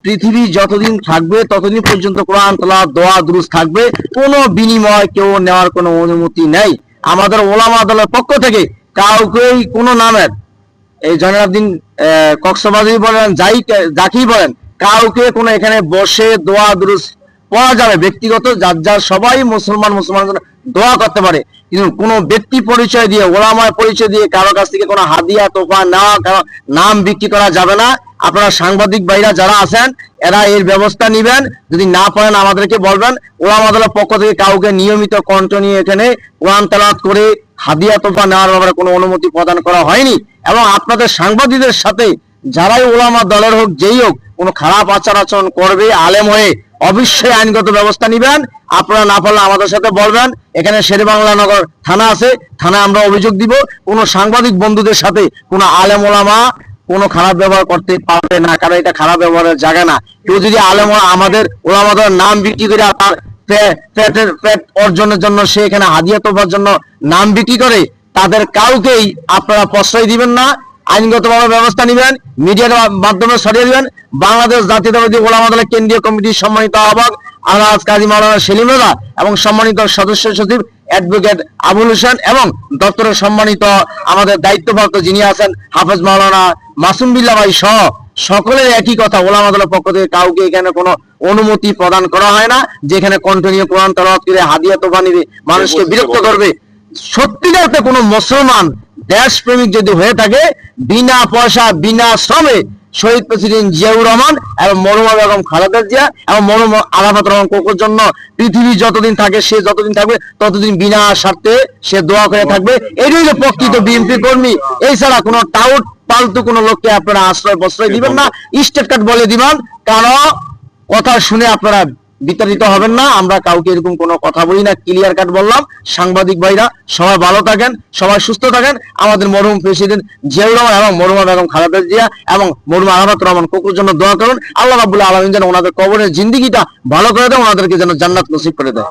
পৃথিবী যতদিন থাকবে ততদিন পর্যন্ত কোরআন তেলাওয়াত দোয়া দুরূদ থাকবে, কোনো বিনিময় কেউ নেওয়ার কোনো অনুমতি নেই। আমাদের ওলামা দলের পক্ষ থেকে কাউকেই কোনো নামের, এই জয়নালউদ্দিন কক্সবাজারি বলেন, যাকেই বলেন, কাউকে কোনো এখানে বসে দোয়া দুরূদ পড়া যাবে ব্যক্তিগত, যার যার সবাই মুসলমান দোয়া করতে পারে, কিন্তু কোনো ব্যক্তি পরিচয় দিয়ে, ওলামায় পরিচয় দিয়ে কারো কাছ থেকে কোনো হাদিয়া তোফা নেওয়া, কারো নাম বিক্রি করা যাবে না। আপনারা সাংবাদিক ভাইরা যারা আছেন এরা এর ব্যবস্থা নিবেন, যদি না পারেন আমাদেরকে বলবেন। ওলামা দলের পক্ষ থেকে কাউকে নিয়মিত কণ্ঠ নিয়ে এখানে কোরআন তেলাওয়াত করে হাদিয়া তোফা নেওয়ার ব্যাপারে কোনো অনুমতি প্রদান করা হয়নি। এবং আপনাদের সাংবাদিকদের সাথে যারাই ওলামা দলের হোক যেই হোক কোনো খারাপ আচার আচরণ করবে আলেম হয়ে, অবশ্যই আইনগত ব্যবস্থা নিবেন। আপনারা না পারলে আমাদের সাথে বলবেন। এখানে শেরেবাংলা নগর থানা আছে, থানায় আমরা অভিযোগ দিব। কোনো সাংবাদিক বন্ধুদের সাথে কোনো আলেম ওলামা কোনো খারাপ ব্যবহার করতে পারবে না, কারণ এটা খারাপ ব্যবহারের জায়গা না। কেউ যদি আলেম আমাদের ওলামাদের নাম বিক্রি করে তার পেট অর্জনের জন্য সে এখানে হাদিয়া তোফার জন্য নাম বিক্রি করে, তাদের কাউকেই আপনারা প্রশ্রয় দিবেন না, আইনগতভাবে ব্যবস্থা নেবেন, মিডিয়ার মাধ্যমে সরিয়ে দিবেন। বাংলাদেশ জাতীয়তাবাদী ওলামা দলের কেন্দ্রীয় কমিটির সম্মানিত আহ্বায়ক আলহাজ কাজী মাওলানা সেলিম রেজা এবং সম্মানিত সদস্য সচিব অ্যাডভোকেট আবুল হোসেন এবং দপ্তরের সম্মানিত আমাদের দায়িত্বপ্রাপ্ত যিনি আছেন হাফেজ মাওলানা মাসুম বিল্লাহ ভাই সহ সকলের একই কথা, ওলামা দলের পক্ষ থেকে কাউকে এখানে কোনো অনুমতি প্রদান করা হয় না, যেখানে কন্টিনিউ কোরআন তেলাওয়াত করে হাদিয়া তোফা নিবে, মানুষকে বিরক্ত করবে। সত্যিকারতে কোনো মুসলমান দেশপ্রেমিক যদি হয়ে থাকে, বিনা পয়সা বিনা শ্রমে শহীদ প্রেসিডেন্ট জিয়াউর রহমান এবং মরহুমা বেগম খালেদা জিয়া এবং মরহুম আরাফাত রহমান কোকোর জন্য পৃথিবী যতদিন থাকে, সে যতদিন থাকবে ততদিন বিনা স্বার্থে সে দোয়া করে থাকবে। এটাই হলো প্রকৃত বিএনপি কর্মী। এছাড়া কোনো টাউট পাল্টু কোনো লোককে আপনারা আশ্রয় প্রশ্রয় দিবেন না, স্টেট কার্ড বলে দিবেন, কারণ কথা শুনে আপনারা বিতাড়িত হবেন না। আমরা কাউকে এরকম কোনো কথা বলি না, ক্লিয়ার কাট বললাম। সাংবাদিক ভাইরা সবাই ভালো থাকেন, সবাই সুস্থ থাকেন। আমাদের মরহুম প্রেসিডেন্ট জিয়াউর রহমান এবং মরহুমা বেগম খালেদা জিয়া এবং মরহুম আরাফাত রহমান কোকোর জন্য দোয়া করুন। আল্লাহ রাব্বুল আলামিন যেন ওনাদের কবরের জিন্দেগিটা ভালো করে দেয়, ওনাদেরকে যেন জান্নাত নসিব করে দেয়।